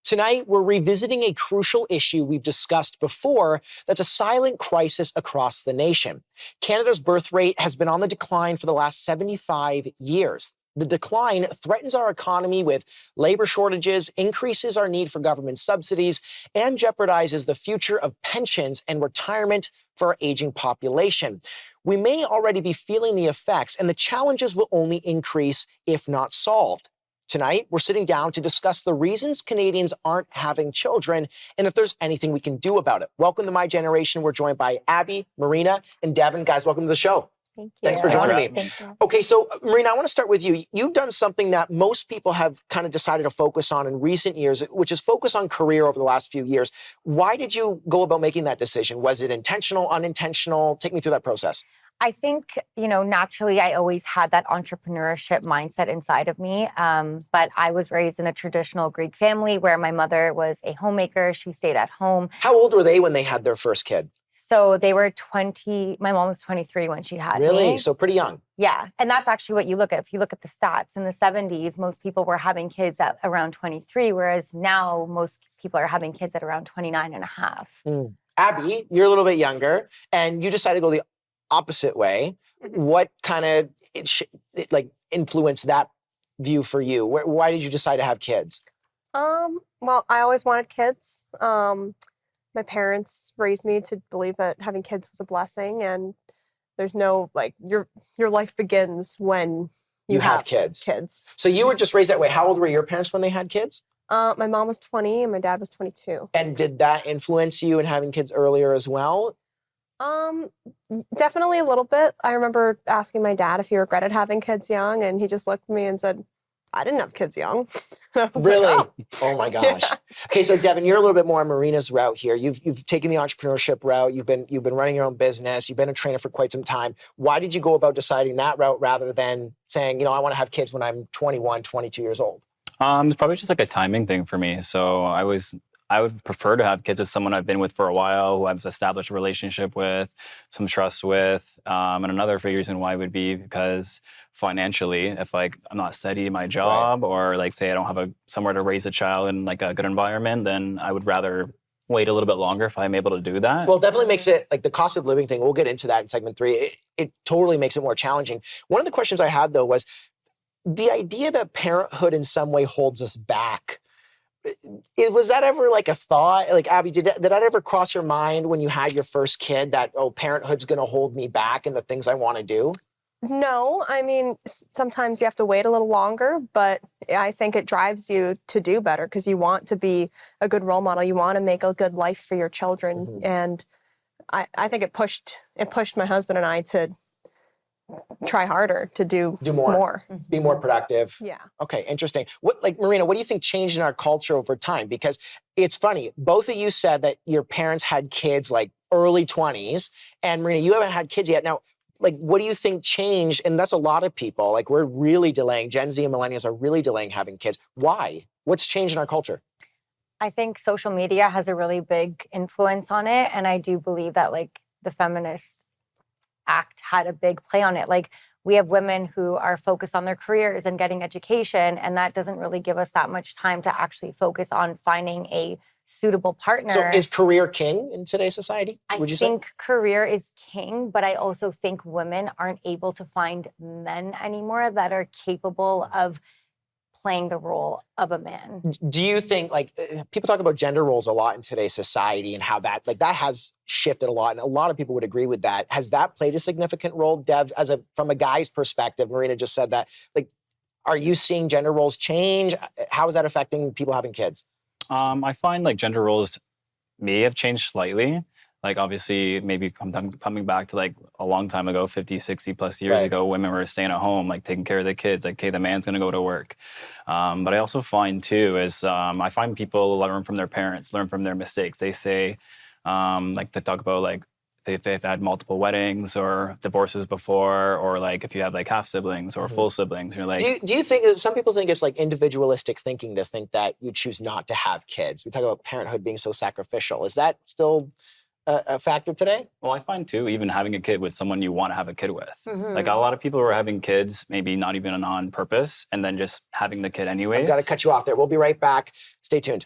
Tonight, we're revisiting a crucial issue we've discussed before that's a silent crisis across the nation. Canada's birth rate has been on the decline for the last 75 years. The decline threatens our economy with labor shortages, increases our need for government subsidies, and jeopardizes the future of pensions and retirement for our aging population. We may already be feeling the effects, and the challenges will only increase if not solved. Tonight, we're sitting down to discuss the reasons Canadians aren't having children and if there's anything we can do about it. Welcome to My Generation. We're joined by Abby, Marina, and Devon. Guys, welcome to the show. Thank you. Thanks for joining me. Thanks. Okay, so Marina, I want to start with you. You've done something that most people have kind of decided to focus on in recent years, which is focus on career over the last few years. Why did you go about making that decision? Was it intentional, unintentional? Take me through that process. I think, naturally I always had that entrepreneurship mindset inside of me. But I was raised in a traditional Greek family where my mother was a homemaker. She stayed at home. How old were they when they had their first kid? So they were 20. My mom was 23 when she had me. Really? So pretty young. Yeah. And that's actually what you look at. If you look at the stats in the 70s, most people were having kids at around 23, whereas now most people are having kids at around 29 and a half. Abby, you're a little bit younger and you decided to go the opposite way. What kind of influenced that view for you? Why did you decide to have kids? Well, I always wanted kids. My parents raised me to believe that having kids was a blessing, and there's no your life begins when you have kids. So you were just raised that way. How old were your parents when they had kids? My mom was 20 and my dad was 22. And did that influence you in having kids earlier as well? Definitely a little bit. I remember asking my dad if he regretted having kids young, and he just looked at me and said, I didn't have kids young. Really? Oh my gosh. Yeah. Okay, so Devon, you're a little bit more on Marina's route here. You've taken the entrepreneurship route. You've been running your own business. You've been a trainer for quite some time. Why did you go about deciding that route rather than saying, I want to have kids when I'm 21, 22 years old? It's probably just like a timing thing for me. So I would prefer to have kids with someone I've been with for a while, who I've established a relationship with, some trust with. And another reason why would be because financially, if I'm not steady in my job, or say I don't have somewhere to raise a child in a good environment, then I would rather wait a little bit longer if I'm able to do that. Well, it definitely makes it the cost of living thing. We'll get into that in segment 3. It totally makes it more challenging. One of the questions I had though was the idea that parenthood in some way holds us back. Was that ever a thought? Abby, did that ever cross your mind when you had your first kid that, parenthood's going to hold me back in the things I want to do? No, I mean, sometimes you have to wait a little longer, but I think it drives you to do better because you want to be a good role model. You want to make a good life for your children. Mm-hmm. And I think it pushed my husband and I to try harder, to do more. Be more productive. Yeah. Okay, interesting. Marina, what do you think changed in our culture over time? Because it's funny, both of you said that your parents had kids early 20s, and Marina, you haven't had kids yet. Now, what do you think changed? And that's a lot of people. We're really delaying. Gen Z and millennials are really delaying having kids. Why? What's changed in our culture? I think social media has a really big influence on it, and I do believe that the feminist act had a big play on it. We have women who are focused on their careers and getting education, and that doesn't really give us that much time to actually focus on finding a suitable partner. So is career king in today's society? I think career is king, but I also think women aren't able to find men anymore that are capable of playing the role of a man. Do you think, people talk about gender roles a lot in today's society and how that has shifted a lot, and a lot of people would agree with that. Has that played a significant role, Dev, from a guy's perspective? Marina just said that. Are you seeing gender roles change? How is that affecting people having kids? I find gender roles may have changed slightly. Obviously, maybe coming back to a long time ago, 50, 60 plus years ago, women were staying at home, taking care of the kids. Okay, the man's going to go to work. But I also find too is I find people learn from their parents, learn from their mistakes. They say, they talk about if they've had multiple weddings or divorces before, or if you have half siblings or full siblings, you're Do you think, some people think it's individualistic thinking to think that you choose not to have kids? We talk about parenthood being so sacrificial. Is that still a factor today? Well, I find too, even having a kid with someone you want to have a kid with. Mm-hmm. A lot of people are having kids, maybe not even on purpose, and then just having the kid anyways. I've got to cut you off there. We'll be right back. Stay tuned.